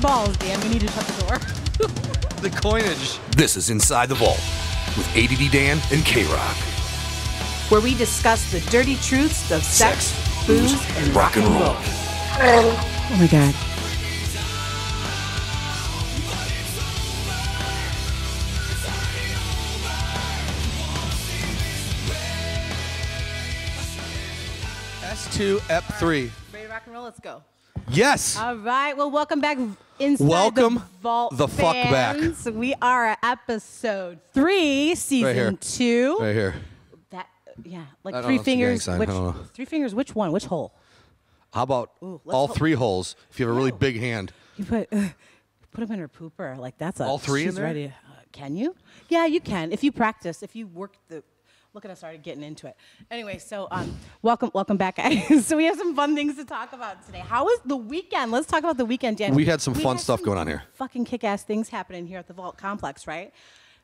balls, Dan. We need to shut the door. The coinage. This is Inside the Vault with ADD Dan and K-Rock. Where we discuss the dirty truths of sex, booze, and rock and roll. Oh my God. S2E3. Ready to rock and roll? Let's go. Yes. All right. Well, welcome back inside Welcome the Vault the fuck back. fans. We are at episode 3, season 2. Right here. That, yeah, I like don't three know if it's a gang fingers. sign. I Which, don't know. 3 fingers, which one? Which hole? How about Ooh, all let's 3 holes if you have a really No. big hand? You put them in her pooper. Like that's a All 3 in she's there? ready. Can you? Yeah, you can. If you practice, if you work the. Look at us already getting into it. Anyway, so welcome back, guys. So we have some fun things to talk about today. How was the weekend? Let's talk about the weekend, Dan. We had some fun stuff going on here. Fucking kick-ass things happening here at the Vault Complex, right?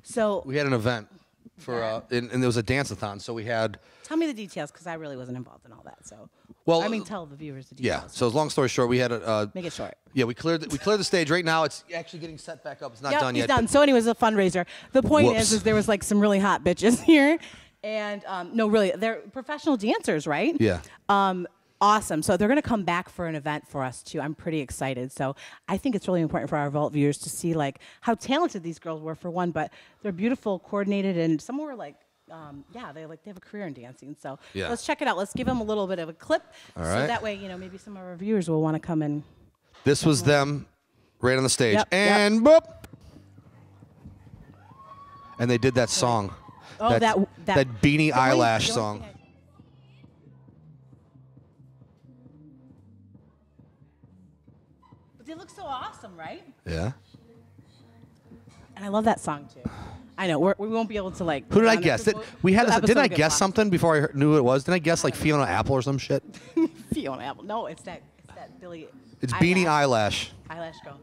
So We had an event for, and there was a dance-a-thon, so we had... tell me the details, because I really wasn't involved in all that. So, Well, I mean, tell the viewers the Yeah, details. so long story short, we had a... Make it short. Yeah, we cleared the stage. Right now, it's actually getting set back up. It's not done He's yet. done. So anyways, a fundraiser. The point Whoops. is there was like some really hot bitches here. And no, really, they're professional dancers, right? Yeah. Awesome. So they're going to come back for an event for us too. I'm pretty excited. So I think it's really important for our Vault viewers to see like how talented these girls were for one, but they're beautiful, coordinated, and some were like, they have a career in dancing. So Yeah. let's check it out. Let's give them a little bit of a clip, All so right. that way maybe some of our viewers will want to come and. This was them right on the stage. Yep, And boop. And they did that song. Oh, that Beanie the Eyelash only song. thing But they look so awesome, right? Yeah. And I love that song too. I know we won't be able to like. Who did I on it guess? 'cause We had. the episode Didn't I will get guess blocked. something before I knew who it was? Didn't I guess like Fiona Apple or some shit? Fiona Apple. No, it's that Billy. It's Beanie Eyelash. Eyelash girl.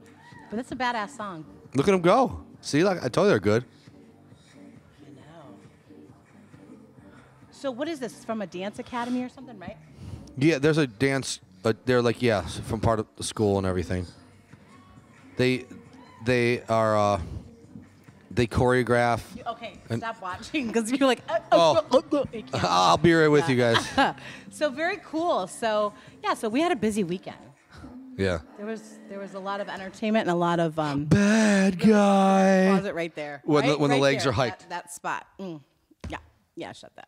But that's a badass song. Look at them go. See, like I told you they're good. I know. So what is this from a dance academy or something, right? Yeah, there's a dance. They're like from part of the school and everything. They are. They choreograph. Okay, And- stop watching because you're like. You can't. I'll be right with you guys. So very cool. So yeah, so we had a busy weekend. Yeah. There was a lot of entertainment and a lot of Bad guy. Pause it right there. When the Right legs there, are hiked. That spot. Yeah, shut that.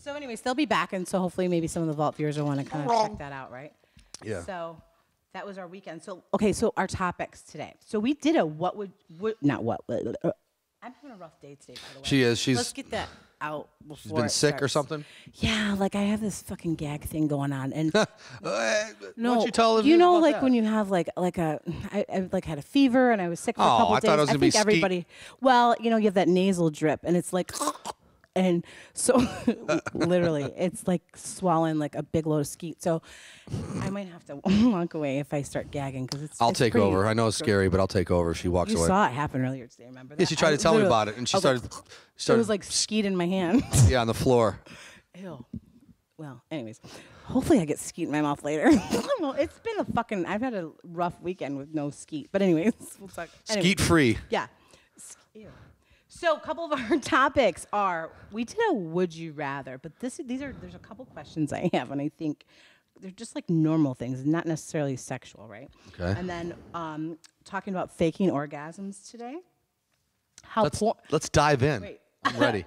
So anyways, they'll be back, and so hopefully maybe some of the Vault viewers will want to kind of check that out, right? Yeah. So that was our weekend. So so our topics today. So we did a I'm having a rough day today, by the way. She is. Let's get that out before She's been it sick or starts. something. Yeah, like I have this fucking gag thing going on, and Why no, don't you tell us you know, about like that? when you have I had a fever and I was sick for a Oh, couple I days. thought it was gonna be think everybody. Well, you have that nasal drip, and it's like, and so literally, it's like swallowing like a big load of skeet. So I might have to walk away if I start gagging because it's. I'll it's take pretty over. I know it's scary, but I'll take over. She walks You away. saw it happen earlier today. Remember that? Yeah, she tried to tell me about it, and she started. It was like skeet in my hand. Yeah, on the floor. Ew. Well, anyways, hopefully I get skeet in my mouth later. Well, it's been I've had a rough weekend with no skeet. But anyways, we'll talk. Anyways, Skeet free. Yeah. Ew. So a couple of our topics are, we did a would you rather, but there's a couple questions I have, and I think they're just like normal things, not necessarily sexual, right? Okay. And then talking about faking orgasms today. Let's dive in. Wait. I'm ready.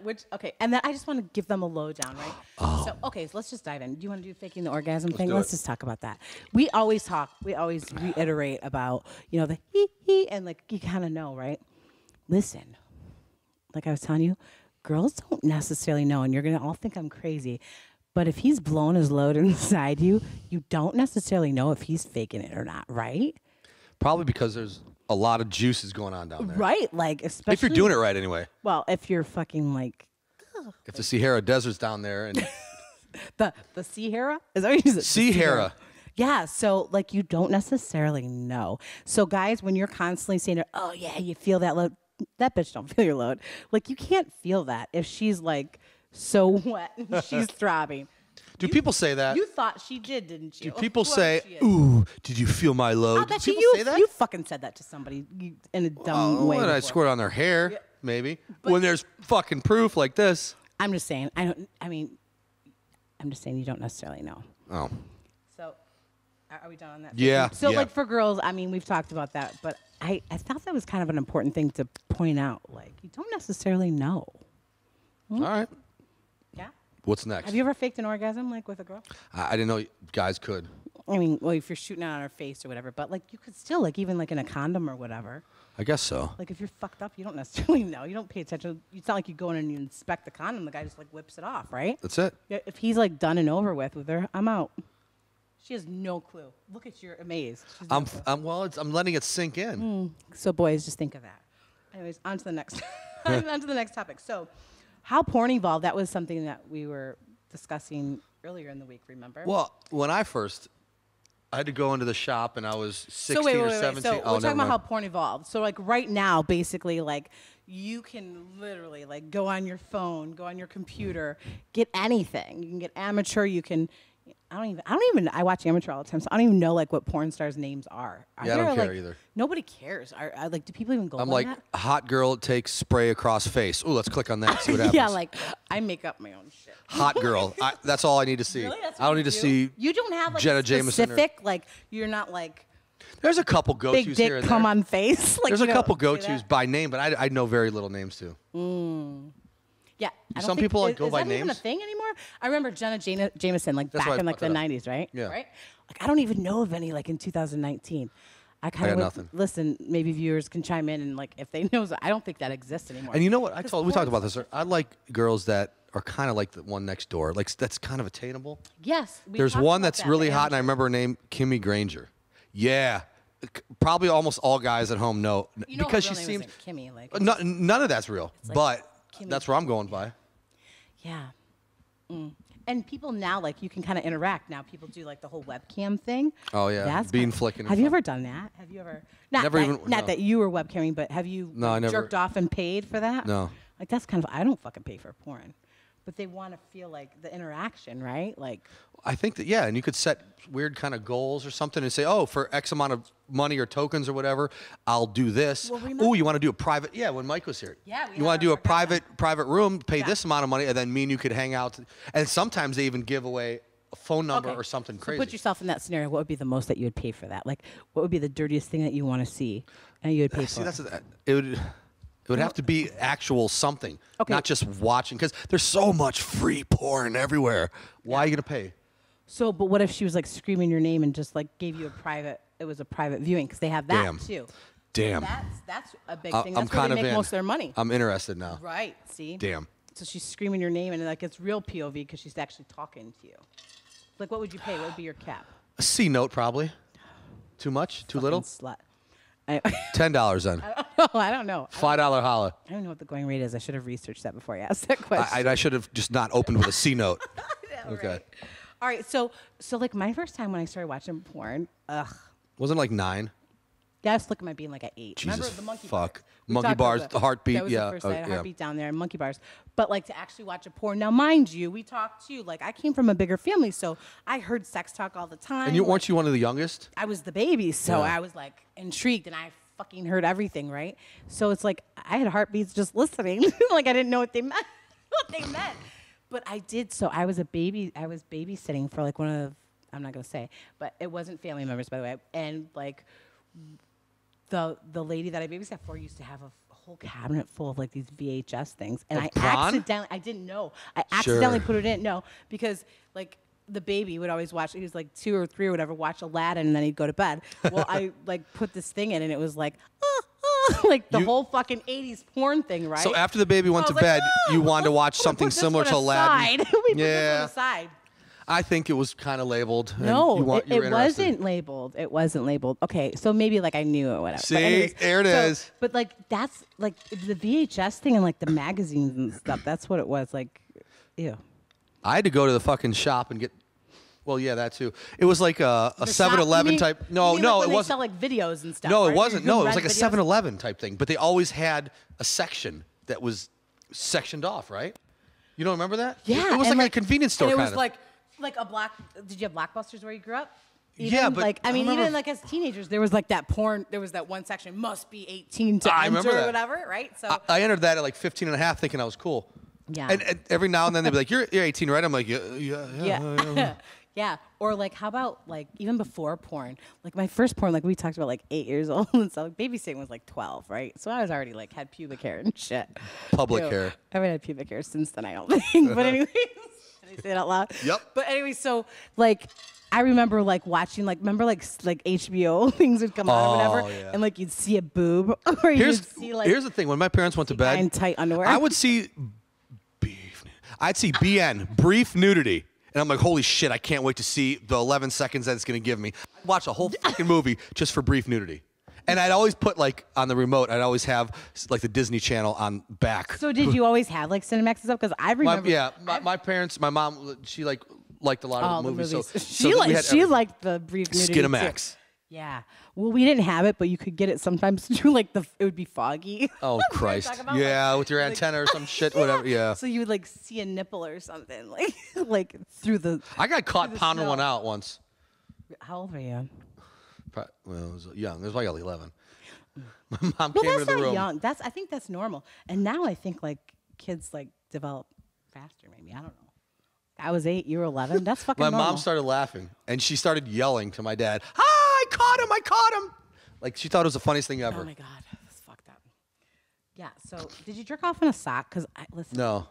And then I just want to give them a lowdown, right? Oh. So, so let's just dive in. Do you want to do faking the orgasm thing? do Let's it. just talk about that. We always reiterate about, the hee, and like, you kind of know, right? Listen, like I was telling you, girls don't necessarily know, and you're going to all think I'm crazy, but if he's blown his load inside you, you don't necessarily know if he's faking it or not, right? Probably because there's a lot of juices going on down there. Right, like especially If you're doing it right, anyway. Well, if you're fucking like If the Sahara Desert's down there and the Sahara, is that what you said? Sahara. Yeah, so like you don't necessarily know. So guys, when you're constantly saying, "Oh yeah, you feel that load," that bitch don't feel your load. Like you can't feel that if she's like so wet and she's throbbing. Do people say that? You thought she did, didn't you? Do people Whoever say, she is. "Ooh, did you feel my load"? I bet Do people you say that? you fucking said that to somebody in a dumb way. When I before. squirt on their hair, Yeah. maybe. But- When there's fucking proof like this. I'm just saying. I'm just saying you don't necessarily know. Oh. So, are we done on that? Yeah, So, yeah. like for girls, I mean, we've talked about that, but I thought that was kind of an important thing to point out. Like, you don't necessarily know. All right. Yeah. What's next? Have you ever faked an orgasm like with a girl? I didn't know guys could. I mean, well, if you're shooting out on her face or whatever, but like you could still like even like in a condom or whatever. I guess so. Like if you're fucked up, you don't necessarily know. You don't pay attention. It's not like you go in and you inspect the condom. The guy just like whips it off, right? That's it. Yeah, if he's like done and over with her, I'm out. She has no clue. Look at you're amazed. She's no clue. I'm letting it sink in. So boys, just think of that. Anyways, on to the next on to the next topic. So how porn evolved, that was something that we were discussing earlier in the week, remember? Well, when I had to go into the shop and I was 16 so wait, or wait. 17. So Oh, we're talking never about mind. how porn evolved. So like right now, basically, like you can literally like go on your phone, go on your computer, get anything. You can get amateur. You can. I watch amateur all the time, so I don't even know like what porn stars' names are. Yeah, I don't care like, either. Nobody cares. Like, do people even go? I'm on like, that? hot girl takes spray across face. Ooh, let's click on that, see what happens. Yeah, like I make up my own shit. Hot girl. That's all I need to see. Really? That's I don't what need you to do? see. You don't have like Jenna a Jameson or- specific like you're not like There's a couple big go-tos dick here and come there. on face. Like There's you a don't couple do go-tos that? by name, but I know very little names too. Yeah, I don't Some think- people, like, go is by that even a names? thing anymore? I remember Jenna Jameson like That's back why I in like fucked the it up. '90s, right? Yeah. Right. Like I don't even know of any like in 2019. I kind got of nothing. listen. Maybe viewers can chime in and like if they know. I don't think that exists anymore. And you know what? We 'Cause talked porn's- about this. I like girls that are kind of like the one next door. Like that's kind of attainable. Yes. we There's talked one about that's that, really the hot, and I amateur. remember her name, Kimmy Granger. Yeah, probably almost all guys at home know You know because her she real name seems. isn't Kimmy. Like None of that's real, like but Kimmy that's where I'm going by. yeah. And people now like you can kind of interact. Now people do like the whole webcam thing. Oh, yeah. That's Bean kinda- flicking and Have you stuff. ever done that? Have you ever? Not Never that, even- Not no. that you were webcamming, but have you No, I never- jerked off and paid for that? No. Like that's kind of. I don't fucking pay for porn, but they want to feel like the interaction, right? Like I think that and you could set weird kind of goals or something and say, oh, for X amount of money or tokens or whatever, I'll do this. Well, remember- Oh, you want to do a private? Yeah, when Mike was here. Yeah, we you want had to do a our guest private room, pay Yeah. this amount of money, and then me and you could hang out. And sometimes they even give away a phone number okay. or something So crazy. put yourself in that scenario. What would be the most that you would pay for that? Like what would be the dirtiest thing that you want to see, and you would pay See, for? that's it would have to be actual something, Okay. not just watching, because there's so much free porn everywhere. Why are you gonna pay? So, but what if she was like screaming your name and just like gave you a private? It was a private viewing because they have that Damn. too. Damn. That's a big I- thing. I'm That's where kind they of make in. most of their money. I'm interested now. Right. See. Damn. So she's screaming your name and like it's real POV because she's actually talking to you. Like, what would you pay? What would be your cap? A C note probably. Too much? Too little? Fucking Slut. I, $10 then. I don't know. $5 holla. I don't know what the going rate is. I should have researched that before I asked that question. I should have just not opened with a C note. Yeah, Okay. right. All right. So like my first time when I started watching porn, Wasn't it like 9? That's looking at being like at 8. Jesus, Remember the monkey fuck. bar? We Monkey talked about bars, that. the heartbeat, That was yeah, the first oh, night, yeah. heartbeat down there, and monkey bars. But like to actually watch a porn. Now, mind you, we talked too. Like I came from a bigger family, so I heard sex talk all the time. And you like, weren't you one of the youngest? I was the baby, so Yeah. I was like intrigued, and I fucking heard everything, right? So it's like I had heartbeats just listening, like I didn't know what they meant. But I did. So I was a baby. I was babysitting for like one of. I'm not gonna say, but it wasn't family members, by the way. And like the lady that I babysat for used to have a whole cabinet full of like these VHS things, and Of I prawn? accidentally. I didn't know. I accidentally Sure. put it in. No, because like. The baby would always watch. He was like 2 or 3 or whatever. Watch Aladdin, and then he'd go to bed. Well, I like put this thing in, and it was like, like the You- whole fucking 80s porn thing, right? So after the baby went I to was like, bed, you wanted to watch I'm gonna something put this similar one to Aladdin. aside. We put this Yeah. one aside. I think it was kind of labeled. and No, you were it interested. wasn't labeled. It wasn't labeled. Okay, so maybe like I knew it, whatever. But See? anyways, There it is. But like that's like the VHS thing and like the magazines and stuff. That's what it was. Like, ew. I had to go to the fucking shop and get. Well, yeah, that too. It was like a The shop- 7-Eleven you mean- type. you No, mean no, like when it they wasn't. sell like videos and stuff. No, right? it wasn't. You No, can it was like rent a videos? 7-Eleven type thing. But they always had a section that was sectioned off, right? You don't remember that? Yeah, It was and like a convenience store and it kind was of. like Like did you have Blockbusters where you grew up? Yeah, but like I mean, remember even like as teenagers, there was like that porn. There was that one section must be 18 to I enter remember or that. whatever, right? So I entered that at like 15 and a half thinking I was cool. Yeah. And every now and then they'd be like, you're 18, right? I'm like, yeah. yeah. Yeah. Or like, how about like even before porn? Like my first porn, like we talked about, like 8 years old, and so like, babysitting was like 12, right? So I was already like had pubic hair and shit. Public Ew. hair. I haven't had pubic hair since then, I don't think. But anyways, can I say it out loud? Yep. But anyway, so like I remember like watching remember like HBO things would come out or whatever, yeah. and like you'd see a boob or you'd see like Here's the thing. When my parents went to bed, in tight underwear. I'd see BN, brief nudity. And I'm like, holy shit, I can't wait to see the 11 seconds that it's going to give me. I'd watch a whole fucking movie just for brief nudity. And I'd always put, like, on the remote, I'd always have, like, the Disney Channel on back. So did you always have, like, Cinemax and stuff? Because I remember. My parents, my mom, she, like, liked a lot of the movies. So, she liked the brief nudity Skinamax. too. Yeah. Well, we didn't have it, but you could get it sometimes through, like, it would be foggy. Oh, Christ. Yeah, with your antenna or some shit, whatever. Yeah. So you would, like, see a nipple or something, like through the. I got caught pounding one out once. How old were you? Well, I was young. It was like 11. My mom Well, came into that's the not room. young. I think that's normal. And now I think, like, kids, like, develop faster, maybe. I don't know. I was 8, you were 11. That's fucking My normal. mom started laughing, and she started yelling to my dad, I caught him. Like, she thought it was the funniest thing ever. Oh, my God. That's fucked up. Yeah, so did you jerk off in a sock? Because, listen. No.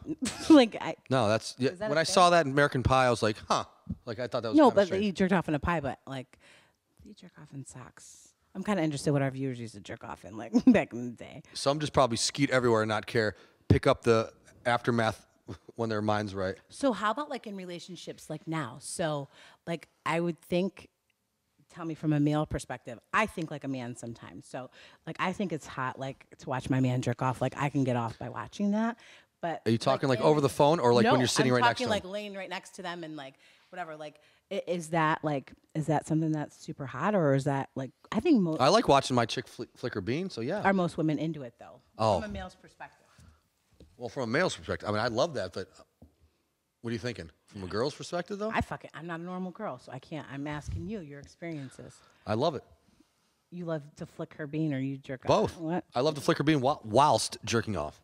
No, that's... Yeah, that when a I thing? saw that in American Pie, I was like, huh. Like, I thought that was No, kinda but strange. you jerked off in a pie, but, like, you jerk off in socks. I'm kind of interested what our viewers used to jerk off in, like, back in the day. Some just probably skeet everywhere and not care. Pick up the aftermath when their mind's right. So how about, like, in relationships, like, now? So, like, I would think... Tell me from a male perspective. I think like a man sometimes. So, like, I think it's hot, like, to watch my man jerk off. Like, I can get off by watching that. But Are you talking like over the phone or like no, when you're sitting I'm right next to talking them? like laying right next to them and like whatever. Like, is that something that's super hot, or is that like I think I like watching my chick flicker bean. So yeah. Are most women into it though? Oh. From a male's perspective. Well, from a male's perspective, I mean, I love that, but what are you thinking? From a girl's perspective, though? I'm not a normal girl, so I can't. I'm asking you your experiences. I love it. You love to flick her bean, or you jerk off? Both. What? I love to flicker bean whilst jerking off.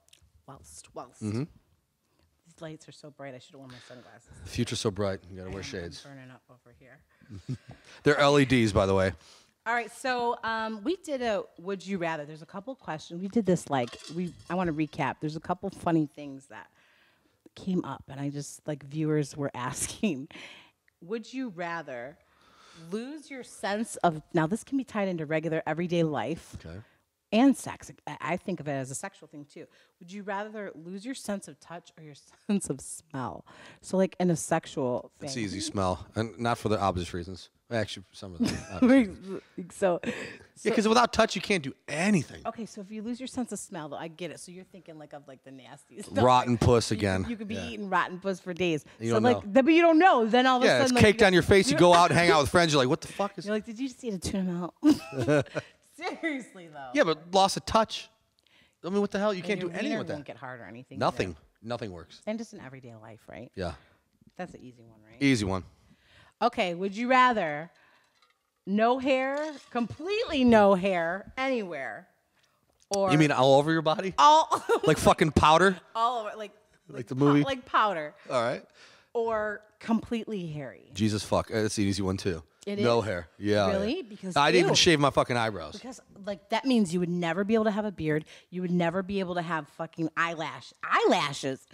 Whilst. Mm-hmm. These lights are so bright. I should have worn my sunglasses. The future's so bright. You gotta wear shades. I'm burning up over here. They're LEDs, by the way. All right, so we did a Would You Rather. There's a couple questions. We did this I want to recap. There's a couple funny things that came up, and I just, like, viewers were asking. Would you rather lose your sense of, now this can be tied into regular everyday life and sex. I think of it as a sexual thing too. Would you rather lose your sense of touch or your sense of smell? So like in a sexual thing. It's easy smell, and not for the obvious reasons. Actually, some of them. So because without touch, you can't do anything. okay, so if you lose your sense of smell, though, I get it. So you're thinking like of like the nasty stuff. Rotten puss again. You could be eating rotten puss for days. You so don't like, know. but you don't know. Then all of a Yeah, sudden, it's like, caked on your face. You go out and hang out with friends. You're like, what the fuck is? You're like, did you just eat a tuna melt? Seriously though. Yeah, but loss of touch. I mean, what the hell? You And can't do your anything wiener with that. won't get hard or anything. Nothing. either. Nothing works. And just in everyday life, right? Yeah. That's an easy one, right? Easy one. Okay, would you rather no hair, completely no hair anywhere, or You mean all over your body? all Like fucking powder? all over, Like the movie? like powder, All right. or completely hairy? Jesus fuck. That's the easy one too. It no is? hair. Yeah. Really? yeah. Because I didn't even ew. shave my fucking eyebrows. Because like that means you would never be able to have a beard. You would never be able to have fucking eyelashes.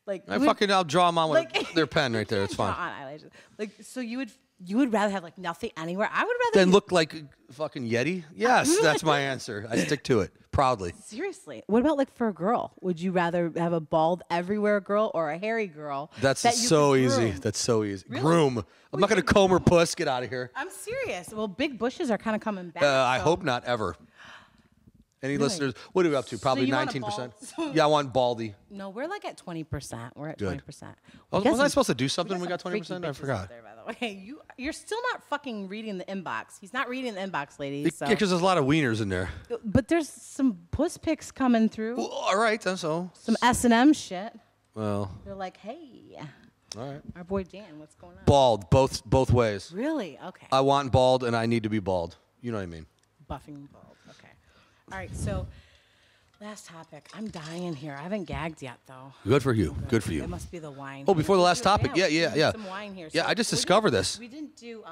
Like I'll draw them on with like- their pen right there. It's draw fine. on eyelashes. Like so you would rather have like nothing anywhere. I would rather Then you- look like fucking Yeti? Yes, that's my answer. I stick to it proudly. Seriously. What about like for a girl? Would you rather have a bald everywhere girl or a hairy girl? That's that you so could easy. groom? That's so easy. Really? Groom. I'm not going to comb her puss. Get out of here. I'm serious. Well, big bushes are kind of coming back. I so- hope not ever. Any listeners? What are we up to? Probably you want a 19%. bald- Yeah, I want baldy. No, we're like at 20%. We're at Good. 20%. Was I supposed to do something when we got got 20%? I forgot. There, by the way. You're still not fucking reading the inbox. He's not reading the inbox, ladies. So. Yeah, because there's a lot of wieners in there. But there's some puss pics coming through. Well, all right, then so. Some S&M shit. Well, They're like, hey, All right. Our boy Dan, what's going on? Bald, both ways. Really? Okay. I want bald, and I need to be bald. You know what I mean? Buffing bald. Okay. All right. So, last topic. I'm dying here. I haven't gagged yet, though. Good for you. Good for you. It must be the wine. Oh, before the last topic. Yeah. We need some wine here. Yeah, So I just we discovered didn't- this. We didn't do.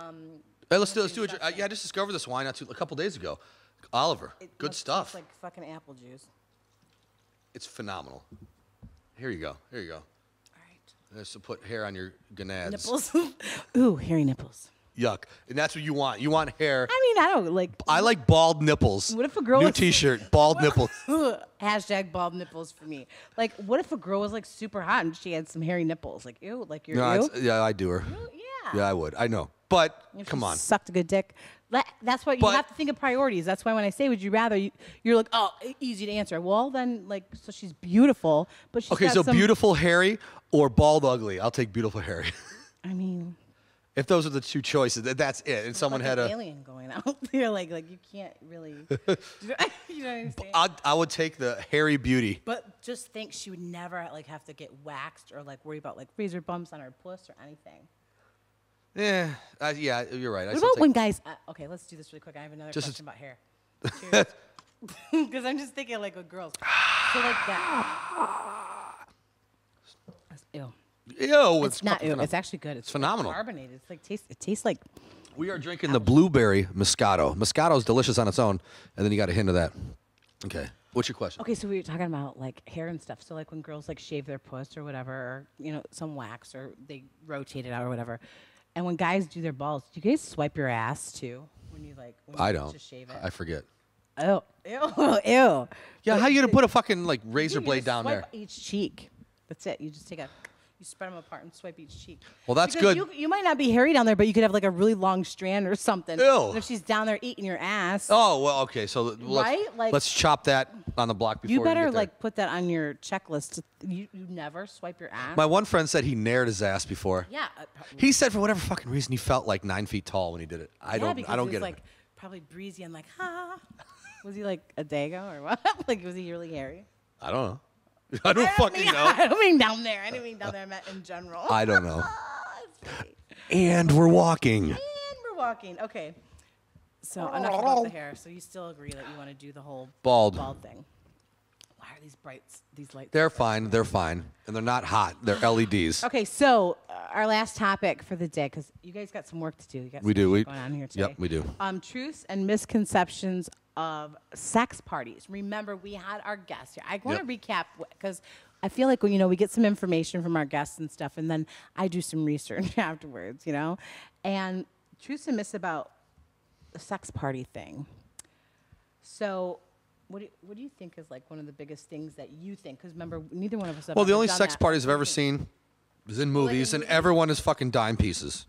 Hey, let's do it. Yeah, I just discovered this wine a couple days ago. Oliver. It Good must stuff. taste like fucking apple juice. It's phenomenal. Here you go. Here you go. All right. This will put hair on your gonads. Nipples. Ooh, hairy nipples. Yuck. And that's what you want. You want hair. I mean, I don't like. I like bald nipples. What if a girl New was- T-shirt. Bald nipples. Hashtag bald nipples for me. Like, what if a girl was like super hot and she had some hairy nipples? Like, ew, like you're No, ew. yeah, I do her. Yeah. Yeah, I would. I know. But If come she on. Sucked a good dick. That's why you But- have to think of priorities. That's why when I say, would you rather, you're like, oh, easy to answer. Well, then, like, so she's beautiful, but she's Okay, got so some, beautiful hairy or bald ugly? I'll take beautiful hairy. I mean, If those are the two choices, that's it. And someone like had an a. alien going out. You're like you can't really. you know what I'm saying? I would take the hairy beauty. But just think she would never like have to get waxed or like worry about like razor bumps on her puss or anything. Yeah, yeah, you're right. I What still about take- when guys? Okay, let's do this really quick. I have another Just question about hair. Cheers. Because I'm just thinking like with girls. So like that. That's ew. Ew, It's not fucking ew. phenomenal. It's actually good. It's phenomenal. Carbonated. It's like it tastes like. We are drinking the blueberry Moscato. Moscato is delicious on its own, and then you got a hint of that. Okay, what's your question? Okay, so we were talking about like hair and stuff. So like when girls like shave their puss or whatever, or some wax or they rotate it out or whatever. And when guys do their balls, do you guys swipe your ass too when you like? When I you don't. Just shave it. I forget. Oh, ew, ew. Yeah, how you gonna put a fucking like razor You blade just down swipe there? each cheek. That's it. You just you spread them apart and swipe each cheek. Well, that's Because good. You might not be hairy down there, but you could have like a really long strand or something. Ew. And if she's down there eating your ass, Oh well, okay. So Right? Like- let's chop that on the block before you we better get there. like put that on your checklist. You never swipe your ass. My one friend said he nared his ass before. yeah. He said for whatever fucking reason he felt like 9 feet tall when he did it. I don't Because it was get like it. probably breezy and like ha. Was he like a dago or what? Like was he really hairy? I don't know. I don't fucking know. I don't mean down there. I didn't mean down there. I meant in general. I don't know. It's funny. And we're walking. And we're walking. Okay. So enough about the hair. So you still agree that you want to do the whole Bald. thing? Why are these lights? They're fine. They're fine. And they're not hot. They're LEDs. Okay. So our last topic for the day, because you guys got some work to do. You got We some do. shit going on here today. Yep, we do. Truths and misconceptions of sex parties. Remember, we had our guests here. I want to recap because I feel like we get some information from our guests and stuff, and then I do some research afterwards. And truths and myths about the sex party thing. So, what do you think is like one of the biggest things that you think? Because remember, neither one of us have Well, the ever only done sex that. parties I've ever seen is in movies, and everyone is fucking dime pieces.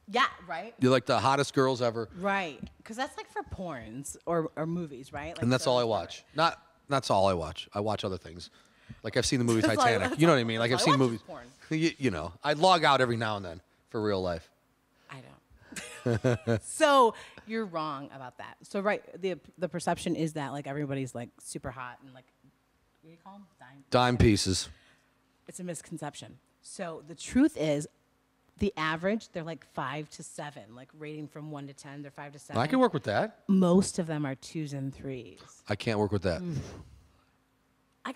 Yeah, right. You're like the hottest girls ever, Right, because that's like for porns or movies, right? Like and that's all I films or watch. That's all I watch. I watch other things. Like I've seen the movie That's all I- Titanic. that's You know all- what I mean? Like I've that's all seen I movies. watch is porn. I log out every now and then for real life. I don't. So you're wrong about that. So the perception is that like everybody's like super hot and like what do you call them? Dime pieces. It's a misconception. So the truth is, the average they're like 5 to 7, like rating from 1 to 10. They're 5 to 7. I can work with that. Most of them are 2s and 3s. I can't work with that.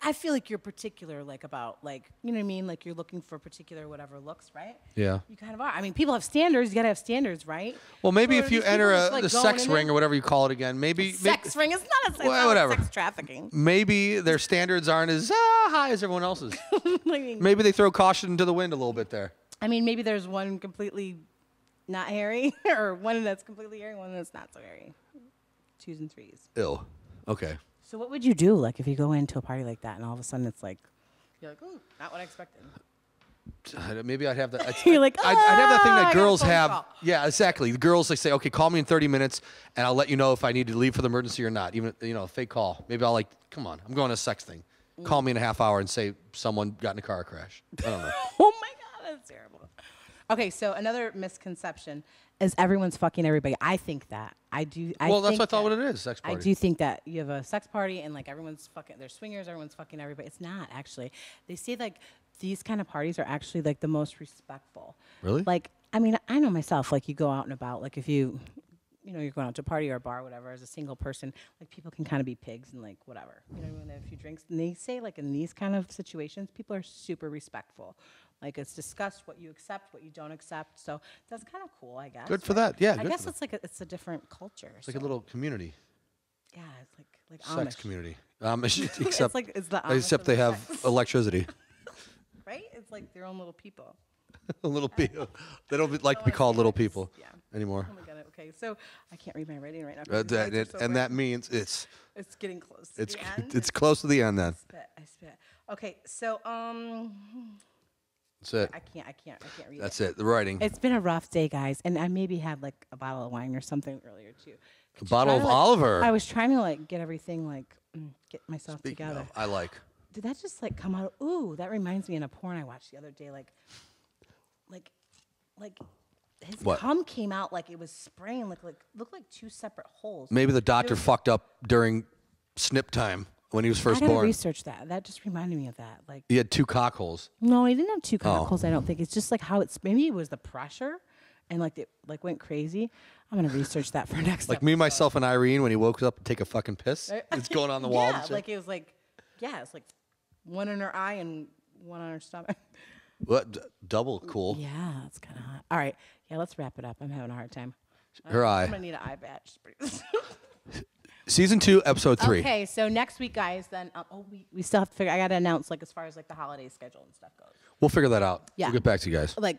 I feel like you're particular, like about like you know what I mean. Like you're looking for particular whatever looks, right? Yeah. You kind of are. I mean, people have standards. You gotta have standards, right? Well, maybe So if you these people enter just, like, the going sex in ring there? or whatever you call it again, maybe Sex ring. It's not a sex, Well, it's not whatever. sex trafficking. maybe their standards aren't as high as everyone else's. I Maybe they throw caution to the wind a little bit there. mean, maybe there's one completely not hairy, or one that's completely hairy, one that's not so hairy. 2s and 3s. Ill. Okay. So what would you do, like, if you go into a party like that and all of a sudden it's like, you're like, ooh, not what I expected. Maybe I'd have that. You're like, I'd have that thing "Ah, I that got a girls phone have. call." Yeah, exactly. The girls, they say, okay, call me in 30 minutes, and I'll let you know if I need to leave for the emergency or not. Even, fake call. Maybe I'll come on, I'm going to a sex thing. Call me in a half hour and say someone got in a car crash. I don't know. Oh my God, that's terrible. Okay, so another misconception is everyone's fucking everybody. I think that. I do. Well, that's think what I thought that- what it is, sex party. I do think that you have a sex party and like everyone's fucking, they're swingers, everyone's fucking everybody. It's not actually. They say like these kind of parties are actually like the most respectful. Really? Like, I mean, I know myself, like you go out and about, like if you know, you're going out to a party or a bar or whatever, as a single person, like people can kind of be pigs and like whatever. You know, when they have a few drinks. And they say like in these kind of situations, people are super respectful. Like it's discussed what you accept, what you don't accept. So that's kind of cool, I guess. Good for that. Yeah. I good guess for it's like it's a different culture. It's like a little community. Yeah, it's like Sex Amish. community. Except, it's the Amish except of they the have sex. electricity. Right? It's like their own little people. Little people. They don't like to be called little people anymore. Oh my god. Okay, so I can't read my writing right now. 'Cause these lights are so And bright. that means it's Getting close. To the end. it's close to the end then. I spit. Okay, so That's it. I can't read That's it. it. The writing. It's been a rough day, guys, and I maybe had like a bottle of wine or something earlier too. A bottle of Trying to, Oliver. I was trying to like get everything like get myself Speaking together. of, I like. Did that just like come out? Ooh, that reminds me of a porn I watched the other day. Like his What? cum came out like it was spraying, looked like two separate holes. Maybe the doctor fucked up during snip time when he was I first gotta born. research that. That just reminded me of that. Like, He had 2 cock holes. no, he didn't have two Oh. cock holes. I don't think it's just like how it's. Maybe it was the pressure, and like it like went crazy. I'm gonna research that for next. Like me, myself, and Irene when he woke up to take a fucking piss. It's going on the wall. Yeah, like it was like, it's like one in her eye and one on her stomach. What? Double cool. Yeah, it's kind of hot. All right, yeah, let's wrap it up. I'm having a hard time. Her I'm eye. gonna need an eye patch. Season 2, episode 3. Okay, so next week, guys. Then we still have to figure. I gotta announce like as far as like the holiday schedule and stuff goes. We'll figure that out. Yeah. We'll get back to you guys. Like,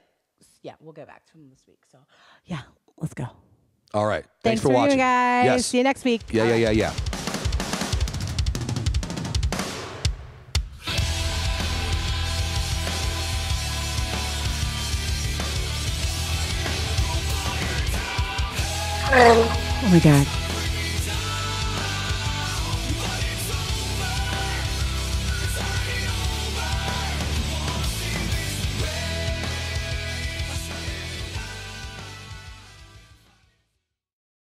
yeah, we'll get back to them this week. So, yeah, let's go. All right. Thanks for watching. you guys. Yes. See you next week. Yeah. Oh my God.